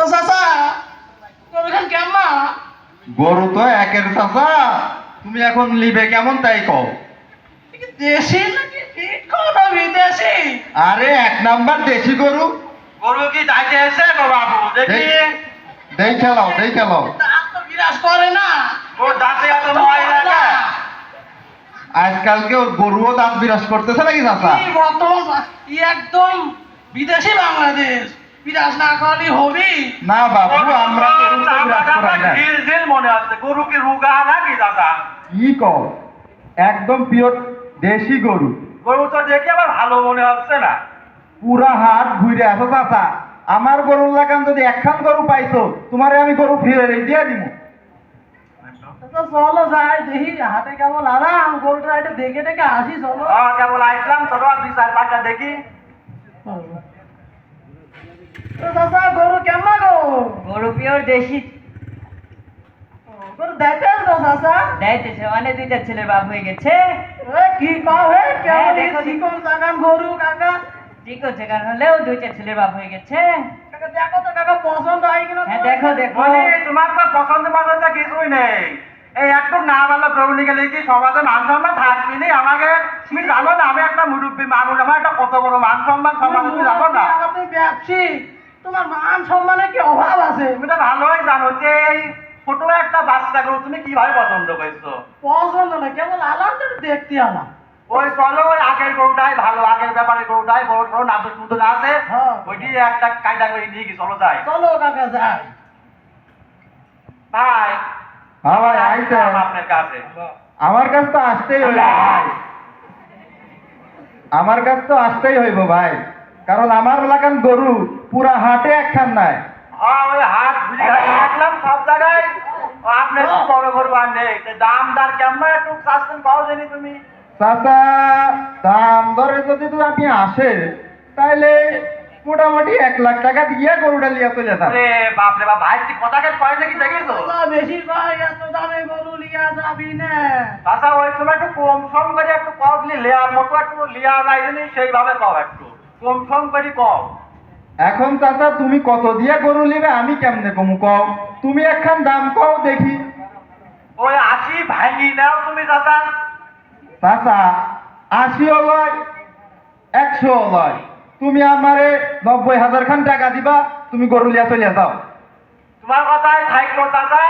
ও চাচা গরু খান কেমন? গরু তো একের চাচা, তুমি এখন লিবে কেমন তাই কও। দেশি নাকি কোন বিদেশি? আরে এক নাম্বার দেশি গরু। গরু কি যাইতে এসে গো বাবু দেখি। দেই খেলাও দেই খেলাও। দাঁত তো বিরাজ করে না। ও দাঁতে এত ময়লা না। আজকালকে ওর গরুও দাঁত বিরাজ করতেছে নাকি চাচা? এই বর্তমান একদম বিদেশি বাংলাদেশ বিরাজ না করলে হবি না বাবু, আমরা গরু তো বিরাজ করাই না। ঝিল মনে হচ্ছে গরু কি রুগা নাকি দাদা? কি কও, একদম পিওর দেশি গরু। গরু তো দেখে আবার ভালো মনে হচ্ছে না। পুরা হাট ঘুরে আসো চাচা। আমার গরুর লাগান যদি একখান গরু পাইছো, তোমারে আমি গরু ফিরে দিয়ে দিব। চলো যাই দেখি হাটে কেমন আরাম গরুটা এটা দেখে দেখে আসি চলো। কেবল আসলাম চলো দুই চার পাঁচটা দেখি। দাদা গরু কেমন গো? গরু পিওর দেশি গরু দেখেন তো চাচা? দেয়তেছে মানে দুইটা ছেলের বাপ হয়ে গেছে। কি কও হে কেমন দেখো, চিকন জাগান গরু কাকা? ঠিক আছে গান হলেও দুইটা ছেলের বাপ হয়ে গেছে। কাকা দেখো তো কাকা পছন্দ হয় কিনা? হ্যাঁ দেখো দেখো। তোমার তো পছন্দ পছন্দ কিছুই নেই। এই একটু না ভালো প্রভু গেলে কি সমাজে মান সম্মান থাকবি নি? আমাকে তুমি জানো না আমি একটা মুরব্বী মানুষ, আমার একটা কত বড় মান সম্মান সমাজে তুমি জানো না? তুমি ব্যবসী, তোমার মান সম্মানের কি অভাব আছে? তুমি তো ভালোই জানো যে এই ছোট একটা বাচ্চা গরু তুমি কিভাবে পছন্দ করছো? পছন্দ না কেবল আলাম তো দেখতে আলাম। ওই চলো ওই আগের গরুটাই ভালো, আগের ব্যাপারে গরুটাই বড় বড় নাদুস মুদুস আছে, ওইটি একটা কায়দা করে নিয়ে গিয়ে চলো যাই। চলো কাকা যাই। ভাই হ্যাঁ ভাই আইছে। আপনার কাছে আমার কাছে তো আসতেই হইব ভাই, আমার কাছে তো আসতেই হইব ভাই, কারণ আমার লাগান গরু পুরা হাটে একখান নাই। হ্যাঁ ওই হাট ঘুরে হাঁটলাম সব জায়গায়, আপনার বড় গরু আর নেই। দাম দার কেমন একটু সাস্তেন পাও জানি তুমি? চাচা দাম ধরে যদি তুমি আপনি আসে, তাইলে মোটামুটি 1 লাখ টাকা দিয়ে গরুটা লিয়া চলে যান। আরে বাপ রে বাপ, ভাই তুই কথা কয় নাকি দেখিস? বেশি কয় এত দামে গরু লিয়া যাবি না। আচ্ছা ওই সময় একটু কম সম করে একটু কম লিয়ার মতো একটু লিয়া যায় জানি সেইভাবে কও, একটু কম সম করে কও। এখন চাচা তুমি কত দিয়ে গরু নিবে আমি কেমনে কমু কও? তুমি একখান দাম কও দেখি। ওই 80 ভাঙি নাও তুমি দাদা। চাচা 80 লয় 100 লয়, তুমি আমারে 90,000 খান টাকা দিবা, তুমি গরু লিয়া চলে যাও। তোমার কথাই থাকলো দাদা,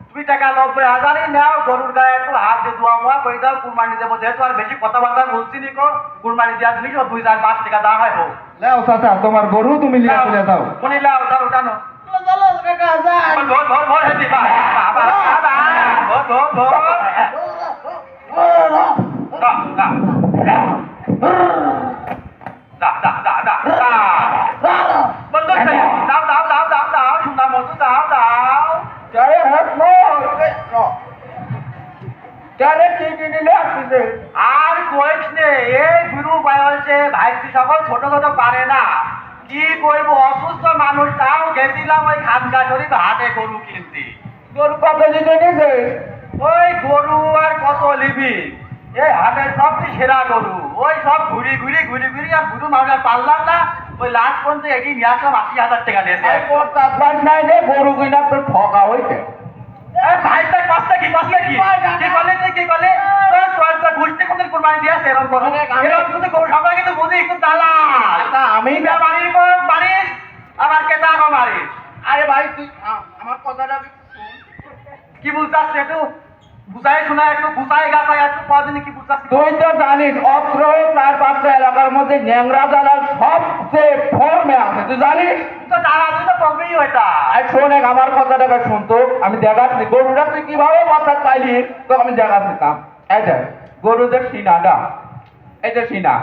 তুমি টাকা 90,000ই নাও, গরুর গায়ে একটু হাত দিয়ে দোয়া মোয়া করে দাও, কুরবানি দেবো যেহেতু আর বেশি কথাবার্তা বলছি নিকো, কুরবানি দেওয়া জিনিস 2-4-5 টাকা দেওয়া হয় হোক। লেও চাচা তোমার গরু তুমি লিয়া চলে যাও। কোনি লাও দাও টানো। চলো কাকা যাই। ভোর ভোর ভোর হেদি বা বাবা দাদা ভোর ভোর ভোর দা দা দা দা দা দা দা বন্ধ করে দাও দাও দাও দাও দাও সুন্দর মতো দাও দাও। জয় হ্যাঁ কেন কি নিলে আসছে? আর কইস নে, এই গুরু বয়সে ভাইটি সকল ছোট ছোট পারে না, কি করবো অসুস্থ মানুষ, তাও গেছিলাম ওই খানকা শরীফ হাটে গরু কিনতে। গরু কত দিতে গেছে? ওই গরু আর কত লিবি, এই হাটের সবচেয়ে সেরা গরু, ওই সব ঘুরি ঘুরি ঘুরি ঘুরি আর গরু মানুষ আর পারলাম না, ওই লাস্ট পর্যন্ত এগিয়ে নিয়ে আসলাম 80,000 টাকা নিয়েছে। নাই রে গরু কিনা তোর ঠকা হয়েছে। ভাইটা কষ্ট কি কষ্ট কি কি বলে তুই কি বলে তোর ঘুরতে কোন কুরবানি দিয়েছে এরকম করো এরকম কিন্তু গরু সবাই কিন্তু বুঝি একটু দালাল। আমি বাড়ির বাড়ির আবার কেতা মারিস। আরে ভাই তুই আমার কথাটা কি বুঝাচ্ছ একটু বুঝাই শোনা, একটু বুঝাই গাছাই একটু কদিন কি বুঝাচ্ছি? তুই তো জানিস অত্র 4-5টা এলাকার মধ্যে ন্যাংরা দালাল সবচেয়ে ফর্মে আছে, তুই জানিস? তুই তো দালাল, তুই তো করবেই ওইটা। আর শোনে আমার কথাটাকে শুনতো, আমি দেখাচ্ছি গরুটা তুই কিভাবে মাথা চাইলি তো আমি দেখাচ্ছি কাম। এই দেখ গরুদের সিনাটা, এই যে সিনা,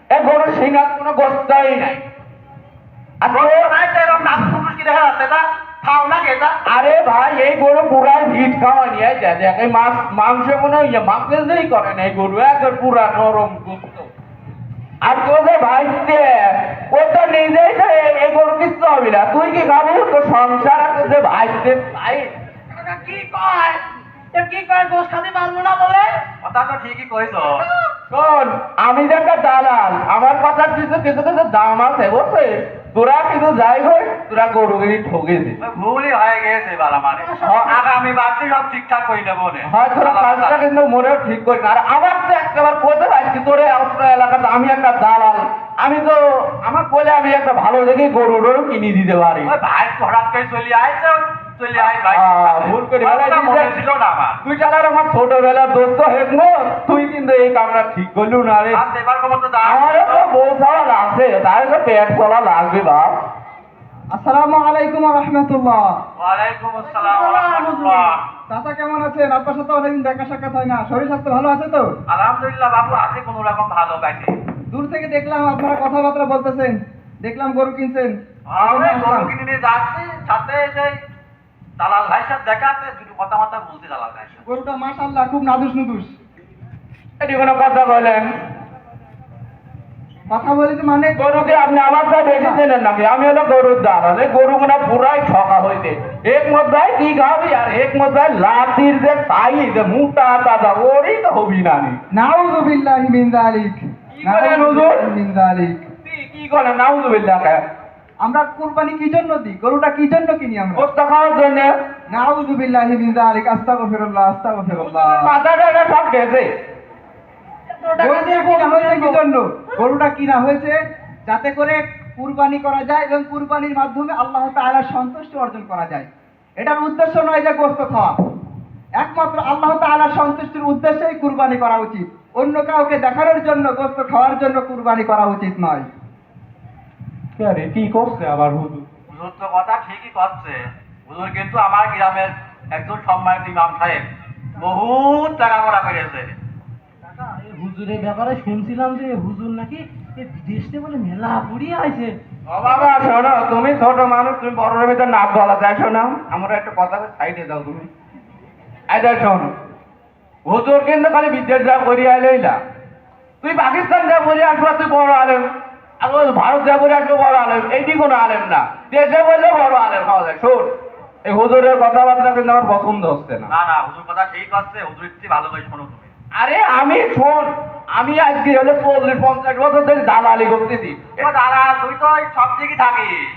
এই গরুর সিনার কোনো গোস্তই নাই। আর এরকম নাচ পুরুষ কি দেখা যাচ্ছে তা খাও না কেতা? আরে ভাই এই গরু পুরাই ভিট খাওয়ানি, এই দেখ এই মাংস মনে হয় মাংসই করে না, এই গরু একবার পুরা নরম গোস্ত। আর তোদের ভাইতে ও তো নিজেই তো এই গরু কিচ্ছু হবে না, তুই কি খাবো? তো সংসার আছে যে ভাইতে ভাই কি কয় কি কয় গোস খাতে পারবো না বলে? কথা তো ঠিকই কইছ। শোন আমি যে একটা দালাল, আমার কথার কিছু কিছু কিছু দাম আছে বুঝছিস? তোরা কিন্তু যাই হোক তোরা গরুগিরি ঠকেছে ওই ভুলই হয়ে গেছে এবার আমার আগামী বাড়তি সব ঠিকঠাক করে নেবো নে। হয় তোরা কাজটা কিন্তু মনেও ঠিক করি না আর আমার তো একটাবার কোথায় পাইছি তোরে আপনার এলাকাতে আমি একটা দালাল আমি তো আমার বলে আমি একটা ভালো দেখে গরুরও কিনে দিতে পারি ওই ভাই হঠাৎ করে চলে আইছে চলে আই ভাই ভুল করে কথা মনে ছিল না আমার তুই চালার আমার ছোটবেলার দোস্ত হেকমো তুই কিন্তু এই কামটা ঠিক করলু না রে আর দেবার খবর তো দাও আমারও তো বউ চাওয়া লাগছে তাই তো পেট চলা লাগবে বাপ আসসালামু আলাইকুম ওয়া রাহমাতুল্লাহ। ওয়ালাইকুম আসসালাম ওয়া রাহমাতুল্লাহ। চাচা কেমন আছেন? আপনার সাথে অনেকদিন দেখা সাক্ষাৎ হয় না। শরীর স্বাস্থ্য ভালো আছে তো? আলহামদুলিল্লাহ বাবু আছে কোন রকম ভালো পাইছি দূর থেকে দেখলাম আপনারা কথাবার্তা বলতেছেন, দেখলাম গরু কিনছেন। আমি গরু কিনে নিয়ে যাচ্ছি সাথে সেই দালাল ভাইয়ের সাথে দেখাতে দুটো কথা মাথা বলতে দালাল ভাইয়ের সাথে। গরুটা মাশাআল্লাহ খুব নাদুস নুদুস। এটি কোনো কথা বলেন কথা বলিতে মানে গরুকে আপনি আমার কাছে বেশি চেনেন নাকি আমি হলো গরুর দালাল এই গরুগুনা পুরাই ঠকা হইতে এক মধ্যে কি খাবি আর এক মধ্যে লাতির যে তাই যে মুখটা তাজা ওরই তো হবি না নি নাউযু বিল্লাহি মিন যালিক। কি করেন হুজুর? মিন যালিক। কি করে নাউজুবিল্লাহ কে আমরা কুরবানি কি জন্য দিই? গরুটা কি জন্য কিনি আমরা? কোথা খাওয়ার জন্য নাউযু বিল্লাহি মিন যালিক। আস্তাগফিরুল্লাহ আস্তাগফিরুল্লাহ। মাথাটা সব গেছে গরুটা কিনা হয়েছে কি জন্য? গরুটা কিনা হয়েছে যাতে করে কুরবানি করা যায় এবং কুরবানির মাধ্যমে আল্লাহ তাআলার সন্তুষ্টি অর্জন করা যায়। এটার উদ্দেশ্য নয় যে গোশত খাওয়া, একমাত্র আল্লাহ তাআলার সন্তুষ্টির উদ্দেশ্যেই কুরবানি করা উচিত। অন্য কাউকে দেখানোর জন্য গোশত খাওয়ার জন্য কুরবানি করা উচিত নয়। আরে কি করছে আবার হুজুর হুজুর তো কথা ঠিকই করছে হুজুর কিন্তু আমার গ্রামের একজন সম্মানিত ইমাম সাহেব বহুত টাকা করা করেছে হুজুরের ব্যাপারে শুনছিলাম যে হুজুর নাকি এই বিদেশ থেকে বলে মেলা পড়িয়ে আছে। ও বাবা শোনো তুমি ছোট মানুষ তুমি বড়ের ভিতর নাক গলা যায় শোনো আমরা একটা কথা সাইডে দাও তুমি আইদা শোন হুজুর কিন্তু খালি বিদেশ যা করি আইলেইলা তুই পাকিস্তান যা করি আসবা তুই বড় আলেম আর ওই ভারত যা করে আসবো বড় আলেম এইটি কোনো আলেম না দেশে বললে বড় আলেম হওয়া যায় শোন এই হুজুরের কথাবার্তা কিন্তু আমার পছন্দ হচ্ছে না না না হুজুর কথা ঠিক করছে হুজুর একটু ভালো করে শোনো তুমি আরে আমি শোন আমি আজকে হলে 40-50 বছর ধরে দালালি করতেছি এবার দাদা তুই তো ওই সব দিকে থাকিস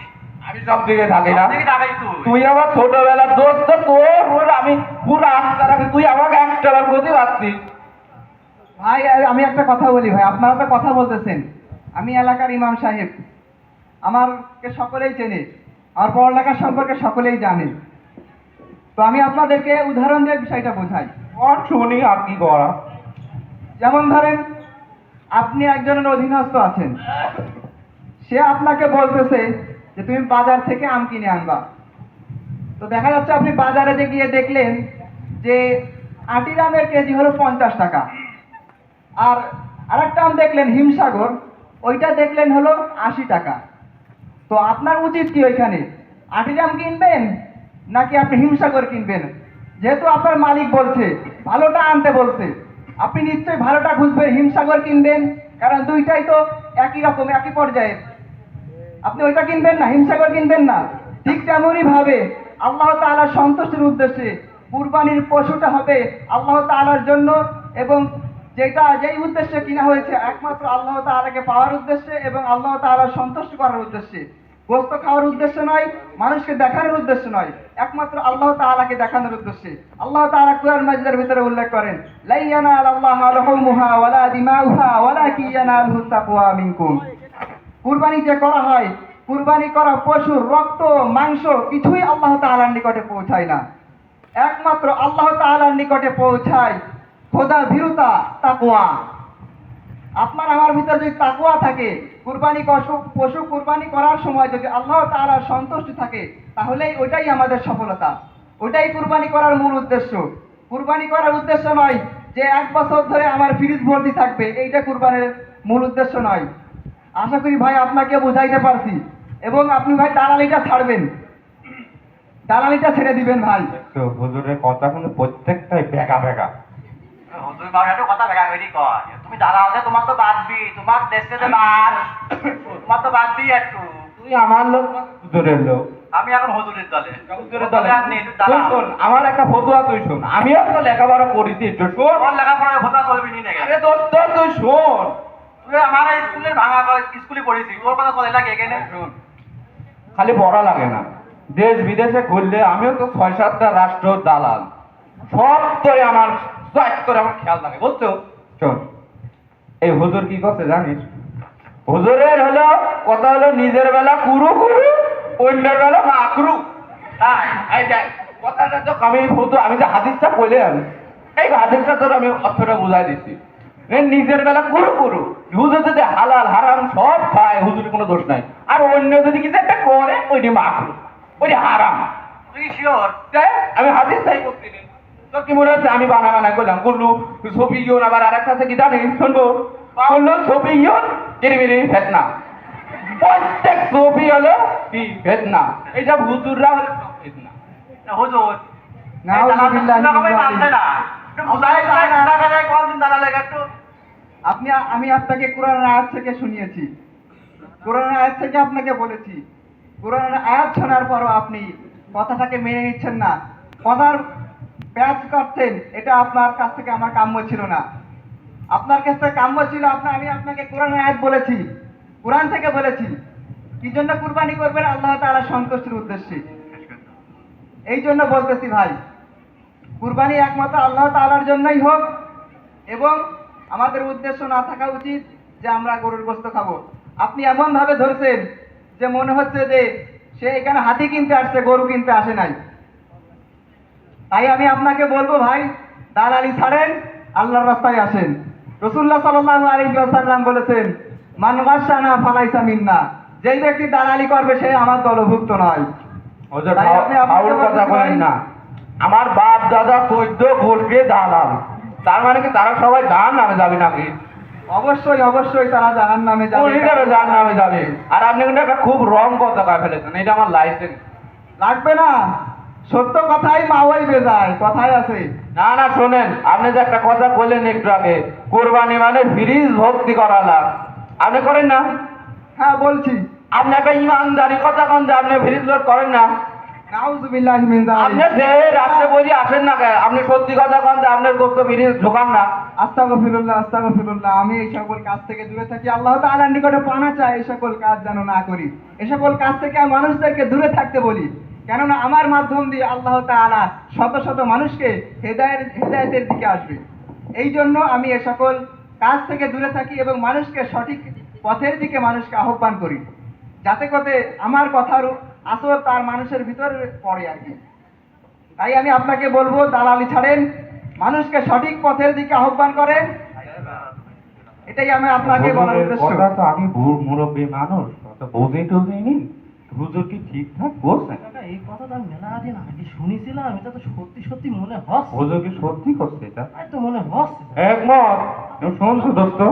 আমি সব দিকে থাকি না সব দিকে থাকিস তুই তুই আমার ছোটবেলার দোস্ত তোর আমি পুরো আস্থা রাখি তুই আমাকে একটাবার প্রতি পাচ্ছিস ভাই আমি একটা কথা বলি ভাই, আপনারা তো কথা বলতেছেন। আমি এলাকার ইমাম সাহেব, আমারকে সকলেই চেনে, আমার পড়ালেখা সম্পর্কে সকলেই জানে। তো আমি আপনাদেরকে উদাহরণ দিয়ে বিষয়টা বোঝাই। আর শুনি আর কি করা যেমন ধরেন আপনি একজনের অধীনস্থ আছেন, সে আপনাকে বলতেছে যে তুমি বাজার থেকে আম কিনে আনবা। তো দেখা যাচ্ছে আপনি বাজারে যে গিয়ে দেখলেন যে আটির আমের কেজি হলো 50 টাকা, আর আরেকটা আম দেখলেন হিমসাগর, ওইটা দেখলেন হলো 80 টাকা। তো আপনার উচিত কি ওইখানে আটির আম কিনবেন নাকি আপনি হিমসাগর কিনবেন? যেহেতু আপনার মালিক বলছে ভালোটা আনতে বলছে, আপনি নিশ্চয়ই ভালোটা খুঁজবেন, হিমসাগর কিনবেন, কারণ দুইটাই তো একই রকম একই পর্যায়ের। আপনি ওইটা কিনবেন না, হিমসাগর কিনবেন না। ঠিক তেমনই ভাবে আল্লাহ তাআলার সন্তুষ্টির উদ্দেশ্যে কুরবানির পশুটা হবে আল্লাহ তাআলার জন্য, এবং যেই উদ্দেশ্যে কিনা হয়েছে একমাত্র আল্লাহ তাআলাকে পাওয়ার উদ্দেশ্যে এবং আল্লাহ তাআলার সন্তুষ্ট করার উদ্দেশ্যে। গোশত খাওয়ার উদ্দেশ্য নয়, মানুষকে দেখানোর উদ্দেশ্য নয়, একমাত্র আল্লাহ তাআলাকে দেখানোর উদ্দেশ্যে। আল্লাহ তাআলা কুরআন মাজিদের ভিতরে উল্লেখ করেন, লা ইয়ানালাল্লাহু লুহুমুহা ওয়ালা দিমাউহা ওয়ালাকিন ইয়ানালুহু তাকওয়া মিনকুম। কুরবানি যে করা হয়, কুরবানি করা পশুর রক্ত মাংস কিছুই আল্লাহ তাআলার নিকটে পৌঁছায় না, একমাত্র আল্লাহ তাআলার নিকটে পৌঁছায় খোদা ভীরুতা, তাকওয়া। আপনার আমার ভিতরে যদি তাকওয়া থাকে, কুরবানি পশু কুরবানি করার সময় যদি আল্লাহ তাআলার সন্তুষ্টি থাকে, তাহলেই ওইটাই আমাদের সফলতা, ওইটাই কুরবানি করার মূল উদ্দেশ্য। কুরবানি করার উদ্দেশ্য নয় যে 1 বছর ধরে আমার ফ্রিজ ভর্তি থাকবে, এইটা কুরবানির মূল উদ্দেশ্য নয়। আশা করি ভাই আপনাকে বুঝাইতে পারছি, এবং আপনি ভাই দালালিটা ছাড়বেন, দালালিটা ছেড়ে দিবেন ভাই। তো হুজুরের কথা কিন্তু প্রত্যেকটাই বেকা বেকা হুজুর বাবা একটু কথা দেখা করি কয় তুমি দাঁড়াও যে তোমার তো বাদবি তোমার দেশে যে বাদ তোমার তো বাদবি একটু তুই আমার লোক হুজুরের লোক আমি এখন হুজুরের দলে হুজুরের দলে আর নেই, একটু তুই দাঁড়াও। শোন আমার একটা ফতোয়া তুই শোন আমিও তো লেখাপড়া করেছি একটু শোন তোর লেখাপড়ায় ভোতা চলবি নি নাকি আরে দোস্ত তুই শোন তুই আমার স্কুলের ভাঙা স্কুলে পড়েছি তোর কথা চলে লাগে এখানে শোন খালি পড়া লাগে না, দেশ বিদেশে ঘুরলে আমিও তো 6-7টা রাষ্ট্র দালাল, সব তোরে আমার চয়েস করে আমার খেয়াল লাগে, বুঝছো? শোন, এই হুজুর কি করছে জানিস? হুজুরের হলো কথা হলো নিজের বেলা কুরু কুরু, অন্যের বেলা মাকরু। তাই এই দেখ, কথাটা তো আমি যে হাদিসটা বললাম, এই হাদিসটা তোর আমি অর্থটা বুঝাই দিচ্ছি। এই নিজের বেলা কুরু কুরু, হুজুর যদি হালাল হারাম সব খায়, হুজুরের কোনো দোষ নাই। আর অন্য যদি কিছু একটা করে, ওইটি মাকরু, ওইটি হারাম। তুই শিওর? আমি হাদিস তাই করতে নেই। তোর কি মনে হচ্ছে আমি বানা করলাম? করলু ছবি ইউন, আবার আর একটা আছে কি জানি শুনবো, করলো ছবি ইউন কিরিমিরি ফেতনা, প্রত্যেক ছবি হলো কি ফেতনা, এইসব হুজুররা হলো সব ফেতনা। হুজুর নাউজুবিল্লাহি মিন যালিক। মানছে না, একটু বুঝাই যায় কোন দিন দাঁড়া লেগে একটু। আমি আপনাকে কোরআনের আয়াত থেকে শুনিয়েছি, কোরআনের আয়াত থেকে আপনাকে বলেছি, কোরআনের আয়াত শোনার পরও আপনি কথাটাকে মেনে নিচ্ছেন না, কথার প্যাচ করছেন। এটা আপনার কাছ থেকে আমার কাম্য ছিল না। আপনার কাছ থেকে কাম্য ছিল আমি আপনাকে কোরআনের আয়াত বলেছি, কোরআন থেকে বলেছি কি জন্য কুরবানি করবেন, আল্লাহ তাআলা সন্তুষ্টির উদ্দেশ্যে। এই জন্য বলতেছি ভাই, কুরবানি একমাত্র আল্লাহ তাআলার জন্যই হোক, এবং আমাদের উদ্দেশ্য না থাকা উচিত যে আমরা গরুর গোশত খাবো। আপনি এমন ভাবে ধরছেন যে মনে হচ্ছে যে সে এখানে হাতি কিনতে আসছে, গরু কিনতে আসে নাই। তাই আমি আপনাকে বলবো ভাই, দালালি ছাড়েন, আল্লাহর রাস্তায় আসেন। রাসূলুল্লাহ সাল্লাল্লাহু আলাইহি ওয়াসাল্লাম বলেছেন, মান গাশানা ফালাইসা মিন্না, যেই ব্যক্তি দালালি করবে সে আমার দলভুক্ত নয়। হুজুর তাই আপনি আপনাকে ফাউল কথা বলতে বলেন চাই- না। আমার বাপ দাদা 14 গোষ্ঠী দালাল, তার মানে কি তারা সবাই জাহান্নামে যাবে নাকি? অবশ্যই তারা জাহান্নামে যাবে। কোন হিসাবে জাহান্নামে যাবে? আর আপনি কিন্তু একটা খুব রং কথা কয়ে ফেলেছেন, এটা আমার লাইসেন্স। লাগবে না, সত্য কথাই মাওয়াই বেজায়, কথাই আছে। না না, শোনেন, আপনি যে একটা কথা বললেন একটু আগে, কোরবানি মানে ফ্রিজ ভর্তি করালা, আপনি করেন না? হ্যাঁ বলছি। আপনি একটা ইমানদারি কথা কন যে আপনি ফ্রিজ লোড করেন না? নাউজুবিল্লাহি মিন আপনি যালিক। যে রাস্তায় বলি আসেন না কেন? আপনি সত্যি কথা কন যে আপনার গোস্ত ফ্রিজ ঢোকান না? আস্তাগফিরুল্লাহ, আমি এই সকল কাজ থেকে দূরে থাকি, আল্লাহ তাআলার নিকটে পানা চাই এই সকল কাজ যেন না করি। এই সকল কাজ থেকে আমি মানুষদেরকে দূরে থাকতে বলি, কেননা আমার মাধ্যম দিয়ে আল্লাহ তাআলা শত শত মানুষকে হেদায়েতের দিকে আসবে। এই জন্য আমি এ সকল কাজ থেকে দূরে থাকি এবং মানুষকে সঠিক পথের দিকে মানুষকে আহ্বান করি, যাতে করে আমার কথার আসর তার মানুষের ভিতরে পড়ে আর কি। তাই আমি আপনাকে বলবো, দালালি ছাড়েন, মানুষকে সঠিক পথের দিকে আহ্বান করেন, এটাই আমি আপনাকে বলার উদ্দেশ্য। কথা তো আমি মুরব্বী মানুষ, অত বোঝেই টোঝেইনি, হুজুর কি ঠিকঠাক বলছেন? কাকা এই কথা তো আমি মেলা দিন আগে শুনেছিলাম, এটা তো সত্যি সত্যি মনে হচ্ছে। হুজুর কি সত্যি করছে এটা? তাই তো মনে হচ্ছে। একমত। শুনছো দোস্ত,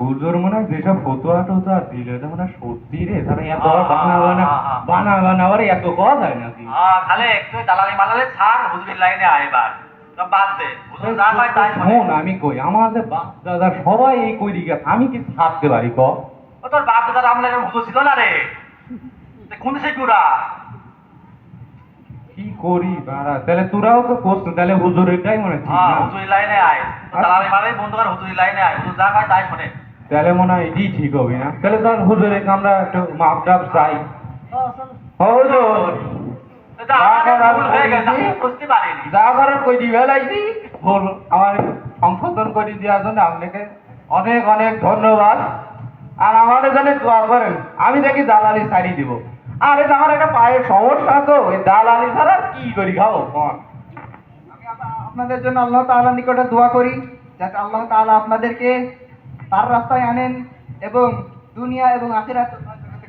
হুজুর মনে হয় যেসব ফতোয়া টতোয়া দিল, এটা মনে হয় সত্যি রে। তারা এত বানাবার এত কথা হয় নাকি? খালে একটু দালালি মালালে ছাড়, হুজুরের লাইনে আয় এবার, সব বাদ দে, হুজুর যা কয় তাই শোনে। শোন, আমি কই আমার যে বাপ দাদা সবাই এই কই দিকে, আমি কি থাকতে পারি ক? ও তোর বাপ দাদার আমলে এরকম হুজুর ছিল না রে, কোন সে কুড়া? কি করি বাড়া, তাহলে তোরাও তো করছো, তাহলে হুজুরেরটাই মনে হয় ঠিক না? হুজুরের লাইনে আয়, তোর দালালি মালালি বন্ধ কর, হুজুরের লাইনে আয়, হুজুর যা কয় তাই শোনে। তাহলে মনে হয় এটাই ঠিক হবে না? তাহলে তার হুজুরের আমরা একটু মাপ টাপ চাই। হুজুর এটা আমাদের ভুল হয়ে গেছে, আমি বুঝতে পারিনি। যা করার কই দিবে লাইছি, ভুল আমার সংশোধন করে দেওয়ার জন্য আপনাকে অনেক অনেক ধন্যবাদ। আর আমাদের জন্য দোয়া করেন, আমি দেখি দালালি ছাড়িয়ে দিব। আর এটা আমার একটা পায়ের সমস্যা, তো এই দালালি ছাড়া কি করি খাবো কন? আমি আপনাদের জন্য আল্লাহ তাআলার নিকটে দোয়া করি, যাতে আল্লাহ তাআলা আপনাদেরকে তার রাস্তায় আনেন এবং দুনিয়া এবং আখিরাতে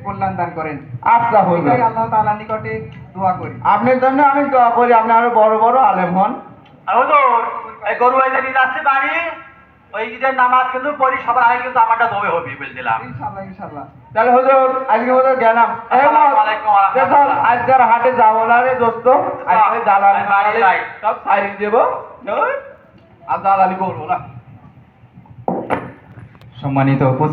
কল্যাণ দান করেন। আচ্ছা হুজুর, এটাই আল্লাহ তাআলার নিকটে দোয়া করি। আপনার জন্য আমি দোয়া করি, আপনি আরো বড় বড় আলেম হন। আর হুজুর, এই গরু আইলে নিয়ে যাচ্ছে বাড়ি, ওই ঈদের নামাজ কিন্তু পড়ি, সবার আগে কিন্তু আমারটা দবে হবে বলছিলাম। ইনশাআল্লাহ। তাহলে হুজুর আজকে মতো গেলাম। আসসালামু আলাইকুম ওয়া রাহমাতুল্লাহ। দেখো আজকের হাটে যাবো না রে দোস্ত, আজকে দালালি মালালি সব ছাড়িয়ে দেবো, আর দালালি করবো না। সম্মানিত উপস্থিতি।